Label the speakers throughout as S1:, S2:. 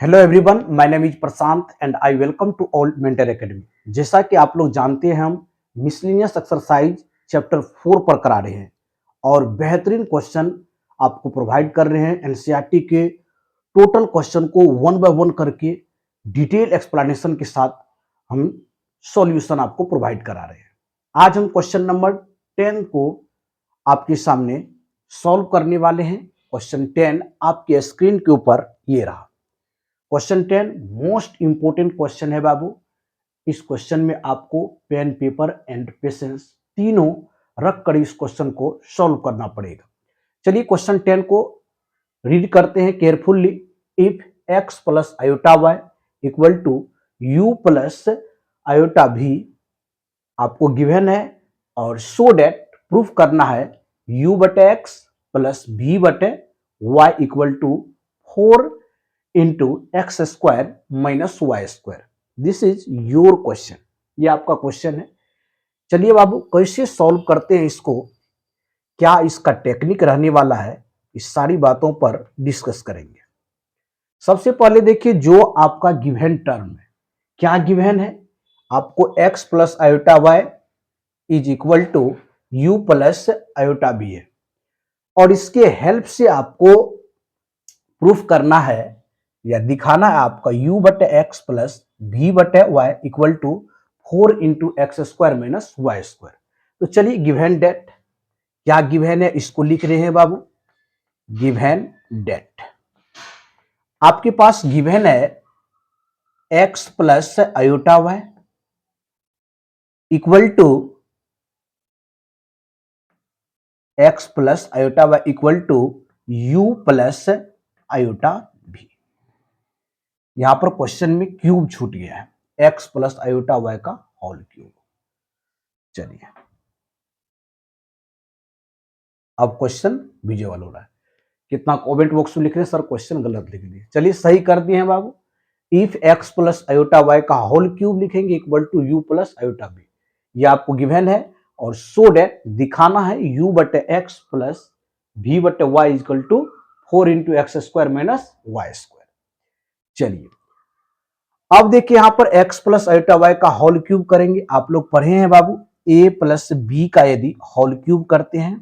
S1: Hello everyone, my name is Prashant and I welcome to all mentor academy. जैसा कि आप लोग जानते हैं, हम मिसलेनियस एक्सरसाइज चैप्टर 4 पर करा रहे हैं और बेहतरीन क्वेश्चन आपको प्रोवाइड कर रहे हैं। एनसीईआरटी के टोटल क्वेश्चन को वन बाय वन करके डिटेल एक्सप्लेनेशन के साथ हम सॉल्यूशन आपको प्रोवाइड करा रहे हैं। आज हम क्वेश्चन नंबर 10 को आपके सामने सॉल्व करने वाले हैं। क्वेश्चन 10 आपके स्क्रीन के ऊपर ये रहा। क्वेश्चन 10 मोस्ट इंपोर्टेंट क्वेश्चन है बाबू। इस क्वेश्चन में आपको पेन, पेपर एंड पेशेंस तीनों रख कर इस क्वेश्चन को सॉल्व करना पड़ेगा। चलिए क्वेश्चन 10 को रीड करते हैं carefully. If x plus iota y equal to u plus iota v आपको गिवन है और सो डेट प्रूफ करना है u बटे x प्लस v बटे y equal to 4 into x square minus y square. This is your question, ये आपका question है। चलिए बाबू कैसे सॉल्व करते हैं इसको, क्या इसका टेक्निक रहने वाला है, इस सारी बातों पर डिस्कस करेंगे। सबसे पहले देखिए जो आपका गिवन टर्म है, क्या गिवन है आपको x plus iota y is equal to u plus iota b है और इसके हेल्प से आपको प्रूफ करना है या दिखाना है आपका u बटे एक्स प्लस v बटे y equal to 4 into x square minus y square. तो चलिए गिवन डेट, क्या गिवन है इसको लिख रहे हैं बाबू। गिवन डेट आपके पास गिवन है x plus iota y equal to x plus iota y equal to u plus iota v। यहां पर क्वेश्चन में क्यूब छूट गया है, x प्लस आयोटा वाई का होल क्यूब। चलिए अब क्वेश्चन विजुअल हो रहा है। कितना कमेंट बॉक्स में लिख रहे हैं सर क्वेश्चन गलत लिख दिए। चलिए सही कर दिए हैं बाबू। If x plus iota Y का होल क्यूब लिखेंगे equal to u plus iota B, ये आपको गिवन है और सो डेट दिखाना है u बटे एक्स प्लस v बटे y equal to 4 into x square minus y square. चलिए अब देखिए यहां पर x प्लस आयोटा वाई का होल क्यूब करेंगे। आप लोग पढ़े हैं बाबू, a प्लस बी का यदि होल क्यूब करते हैं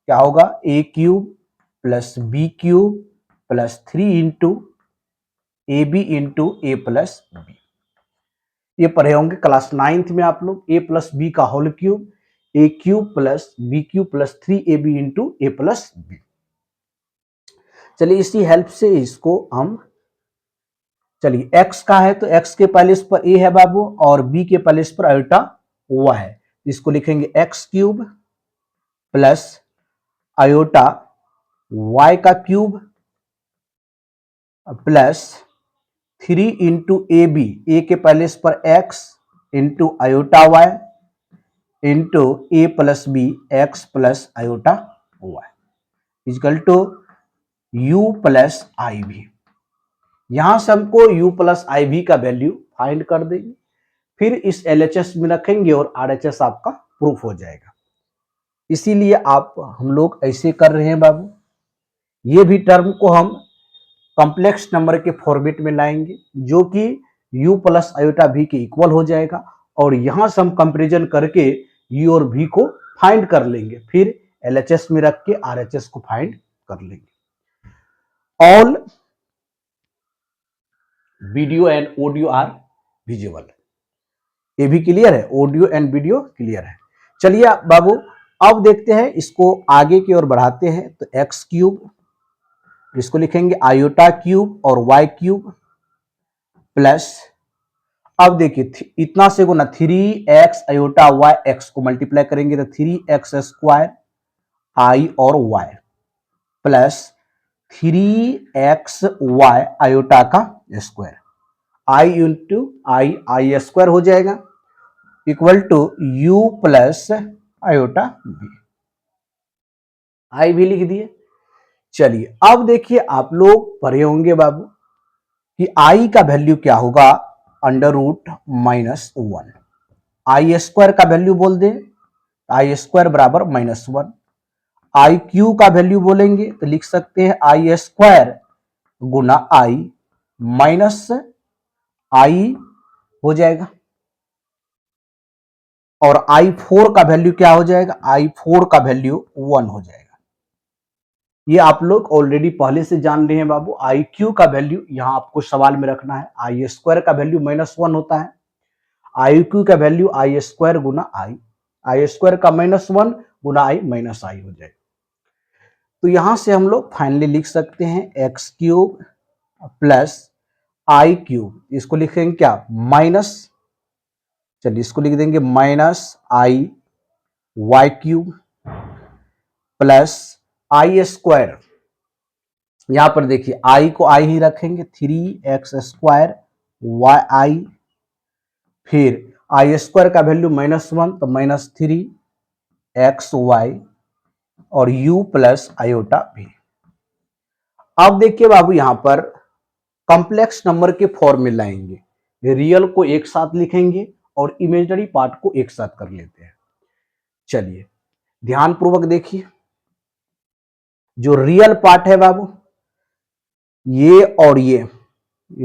S1: क्या होगा, a cube plus b cube plus 3 into A b into A plus b. ये पढ़े होंगे क्लास 9th में आप लोग। a प्लस बी का whole cube, a cube plus b cube plus 3ab into A plus b. चलिए इसी help से इसको हम, चलिए x का है तो x के पैलेस पर a है बाबू और b के पैलेस पर आयोटा y है, इसको लिखेंगे x cube plus iota y का cube plus 3 into A B, A के पैलेस पर x into iota y into A plus B X plus iota y equal to u plus I B. यहां से हमको u plus I भी का value find कर देंगे, फिर इस LHS में रखेंगे और RHS आपका प्रूफ हो जाएगा। इसीलिए हम लोग ऐसे कर रहे हैं बाबू। ये भी टर्म को हम कॉम्प्लेक्स नंबर के फॉर्मेट में लाएंगे जो कि u प्लस आयोटा v के इक्वल हो जाएगा और यहां से हम कंपेरिजन करके u और v को फाइंड कर लेंगे, फिर LHS में रख के RHS को फाइंड कर लेंगे। All video and audio are visible, ये भी क्लियर है, ऑडियो एंड वीडियो क्लियर है। चलिए बाबू अब देखते हैं इसको आगे की ओर बढ़ाते हैं। तो एक्स क्यूब, इसको लिखेंगे आयोटा क्यूब और वाई क्यूब प्लस, अब देखिए इतना से गुना 3x आयोटा वाई, एक्स को मल्टीप्लाई करेंगे तो 3x स्क्वायर आई और y plus 3x Y iota का square, I into I square हो जाएगा equal to u plus iota B, I भी लिख दिए। चलिए अब देखिए आप लोग पढ़े होंगे बाबू कि आई का वैल्यू क्या होगा, अंडर रूट माइनस 1। आई स्क्वायर का वैल्यू बोल दे, आई स्क्वायर बराबर माइनस 1। आई क्यू का वैल्यू बोलेंगे तो लिख सकते हैं आई स्क्वायर गुना आई माइनस आई हो जाएगा, और I4 का वैल्यू क्या हो जाएगा, I4 का वैल्यू 1 हो जाएगा। ये आप लोग ऑलरेडी पहले से जान रहे हैं बाबू। IQ का वैल्यू यहां आपको सवाल में रखना है। आई स्क्वायर का वैल्यू -1 होता है, IQ का वैल्यू आई स्क्वायर गुना आई स्क्वायर का -1 गुना आई माइनस आई हो जाएगा। तो यहां से हम लोग फाइनली लिख सकते हैं x³ प्लस I³, इसको लिखेंगे क्या, माइनस, चलिए इसको लिख देंगे -IY³ प्लस I², यहां पर देखिए I को I ही रखेंगे, 3x² YI, फिर I² का वैल्यू -1 तो -3xy और u प्लस आयोटा भी। अब देखिए बाबू यहां पर कॉम्प्लेक्स नंबर के फॉर्म में लाएंगे, रियल को एक साथ लिखेंगे और इमेजिनरी पार्ट को एक साथ कर लेते हैं। चलिए ध्यान पूर्वक देखिए, जो रियल पार्ट है बाबू, ये और ये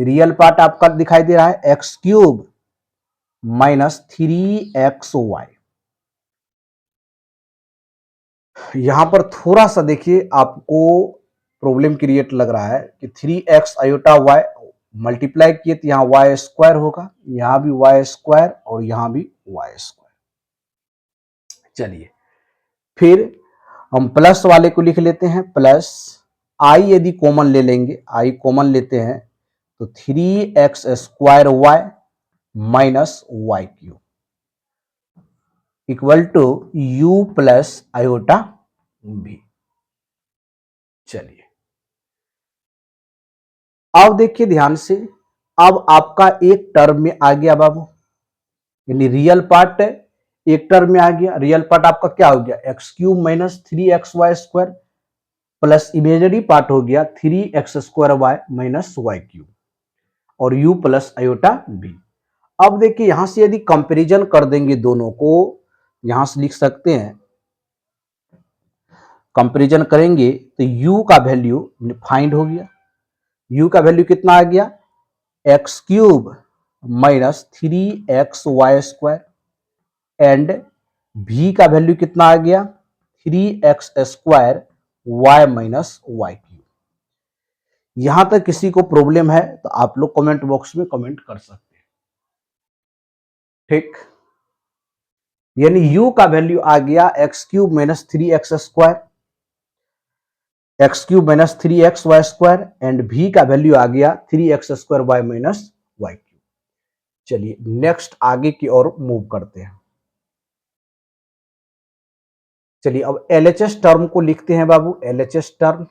S1: रियल पार्ट आपका दिखाई दे रहा है x³ माइनस 3xy। यहां पर थोड़ा सा देखिए आपको प्रॉब्लम क्रिएट लग रहा है कि 3x आयोटा y मल्टीप्लाई किए तो यहाँ y² होगा, यहां भी y² और यहां भी y²। चलिए फिर हम प्लस वाले को लिख लेते हैं, प्लस i यदि कॉमन ले लेंगे, i कॉमन लेते हैं तो 3x² y minus y³ equal to u plus iota b. चलिए अब देखिए ध्यान से, अब आपका एक टर्म में आ गया बाबू, यानी रियल पार्ट एक टर्म में आ गया। रियल पार्ट आपका क्या हो गया, x³ minus 3xy² plus imaginary part हो गया 3x² y माइनस y³ और u प्लस आयोटा भी। अब देखिए यहां से यदि कंपैरिजन कर देंगे दोनों को, यहां से लिख सकते हैं, कंपैरिजन करेंगे तो u का वैल्यू फाइंड हो गया, u का वैल्यू कितना आ गया, x³ minus 3xy² and v का वैल्यू कितना आ गया, 3x² y माइनस y³। यहां तक किसी को प्रॉब्लम है तो आप लोग कमेंट बॉक्स में कमेंट कर सकते हैं, ठीक। यानी u का वैल्यू आ गया x³ minus 3x² x³ minus 3xy² and v का वैल्यू आ गया 3x² y माइनस y³। चलिए नेक्स्ट आगे की ओर मूव करते हैं। चलिए अब LHS टर्म को लिखते हैं बाबू। LHS टर्म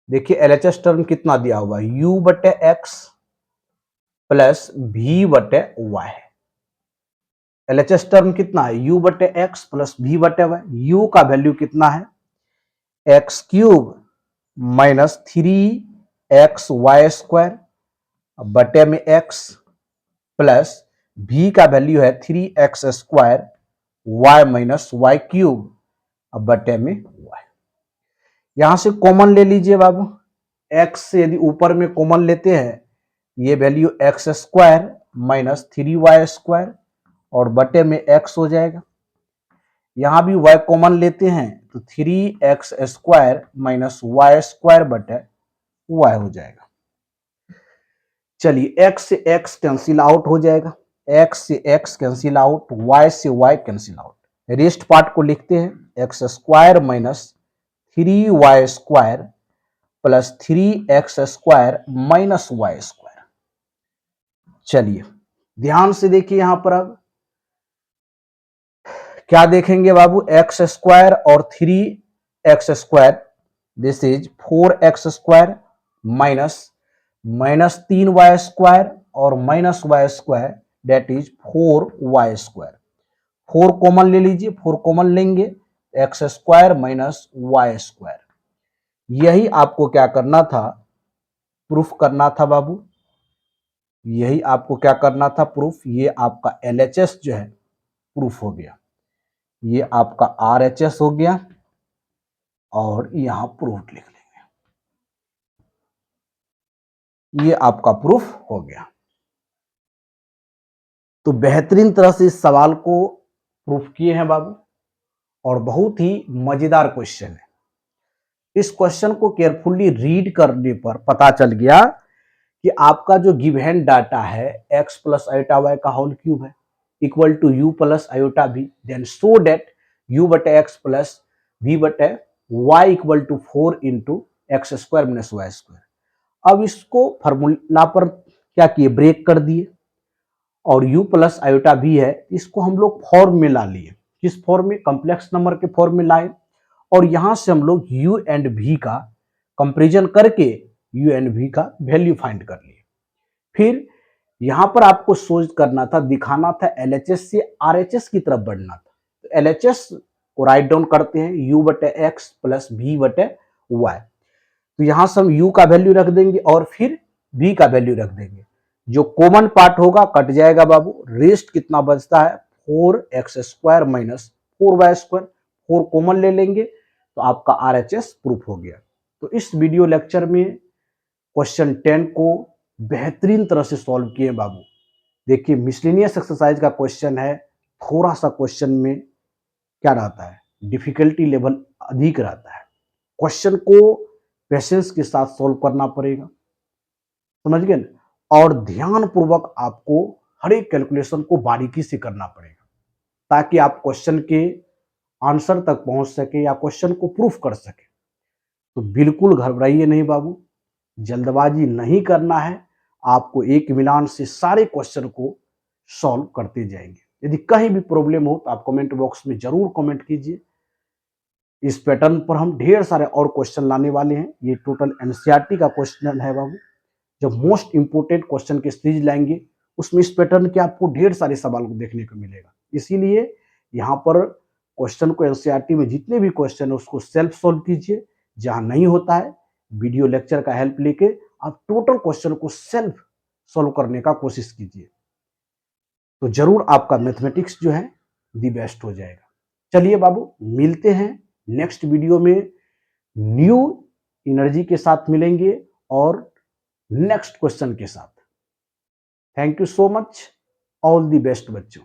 S1: देखिए, LHS टर्म कितना दिया हुआ है, u बटे x प्लस v बटे y। LHS टर्म कितना है, u बटे x प्लस v बटे y। u का वैल्यू कितना है, x³ माइनस 3xy² बटे में x प्लस v का वैल्यू है 3x² y माइनस y³ बटे में y। यहां से कॉमन ले लीजिए बाबू, x से यदि ऊपर में कॉमन लेते हैं, ये वैल्यू x² माइनस 3y² और बटे में x हो जाएगा। यहां भी y कॉमन लेते हैं तो 3x² माइनस y² बटे y हो जाएगा। चलिए x से x कैंसिल आउट हो जाएगा, x से x कैंसिल आउट, y से y cancel out. Rest part को लिखते हैं, x² minus 3y² plus 3x² minus y²। चलिए ध्यान से देखिए, यहां पर अब क्या देखेंगे बाबू, x² और 3x², this is 4x² minus 3y² और minus y², date is 4y²। 4 common ले लीजिए, 4 कॉमन लेंगे x² माइनस y²। यही आपको क्या करना था, प्रूफ करना था बाबू, यही आपको क्या करना था, प्रूफ। ये आपका LHS जो है प्रूफ हो गया, ये आपका RHS हो गया और यहां प्रूफ लिख लेंगे। ये आपका प्रूफ हो गया। तो बेहतरीन तरह से इस सवाल को प्रूफ किए हैं बाबू, और बहुत ही मजेदार क्वेश्चन है। इस क्वेश्चन को केयरफुली रीड करने पर पता चल गया कि आपका जो गिवन डाटा है x प्लस आयोटा वाई का होल क्यूब है equal to u plus iota v, then show that u बटे एक्स प्लस v बटे y equal to 4 into x square minus y square. अब इसको फॉर्मूला पर क्या किए, ब्रेक कर दिए, और u प्लस आयोटा v है, इसको हम लोग फॉर्म में ला लिए। किस फॉर्म में, कॉम्प्लेक्स नंबर के फॉर्म में लाए, और यहां से हम लोग u एंड v का कंपेरिजन करके u एंड v का वैल्यू फाइंड कर लिए। फिर यहां पर आपको सोच करना था, दिखाना था LHS से RHS की तरफ बढ़ना था। तो LHS को राइट डाउन करते हैं u बटे एक्स प्लस v बटे वाई। तो यहां से हम u का वैल्यू रख देंगे और फिर v का वैल्यू रख देंगे। जो कॉमन पार्ट होगा कट जाएगा बाबू, रेस्ट कितना बचता है 4x square minus 4y square, 4 common ले लेंगे तो आपका RHS प्रूफ हो गया। तो इस वीडियो लेक्चर में क्वेश्चन 10 को बेहतरीन तरह से सॉल्व किए बाबू। देखिए मिसलेनियस एक्सरसाइज का क्वेश्चन है, थोड़ा सा क्वेश्चन में क्या रहता है, डिफिकल्टी लेवल अधिक रहता है। क्वेश्चन को पेशेंस के साथ सॉल्व करना पड़ेगा, समझ गए ना, और ध्यान पूर्वक आपको हर एक कैलकुलेशन को बारीकी से करना पड़ेगा ताकि आप क्वेश्चन के आंसर तक पहुंच सके या क्वेश्चन को प्रूफ कर सके। तो बिल्कुल घबराइए नहीं बाबू, जल्दबाजी नहीं करना है, आपको एक मिलान से सारे क्वेश्चन को सॉल्व करते जाएंगे। यदि कहीं भी प्रॉब्लम हो तो आप कमेंट बॉक्स में जरूर कमेंट कीजिए। इस पैटर्न पर हम ढेर सारे और क्वेश्चन लाने वाले हैं। ये टोटल एनसीईआरटी का क्वेश्चन है बाबू। जब मोस्ट इंपोर्टेंट क्वेश्चन की सीरीज लाएंगे उसमें इस पैटर्न के आपको ढेर सारे सवाल को देखने को मिलेगा। इसीलिए यहाँ पर क्वेश्चन को एनसीईआरटी में जितने भी क्वेश्चन है उसको सेल्फ सॉल्व कीजिए। जहां नहीं होता है वीडियो लेक्चर का हेल्प लेके आप टोटल क्वेश्चन को सेल्फ सॉल्व करने का कोशिश कीजिए, तो जरूर आपका मैथमेटिक्स जो है दी बेस्ट हो जाएगा। चलिए बाबू, मिलते हैं नेक्स्ट वीडियो में, न्यू एनर्जी के साथ मिलेंगे और नेक्स्ट क्वेश्चन के साथ। Thank you so much, all the best बच्चों।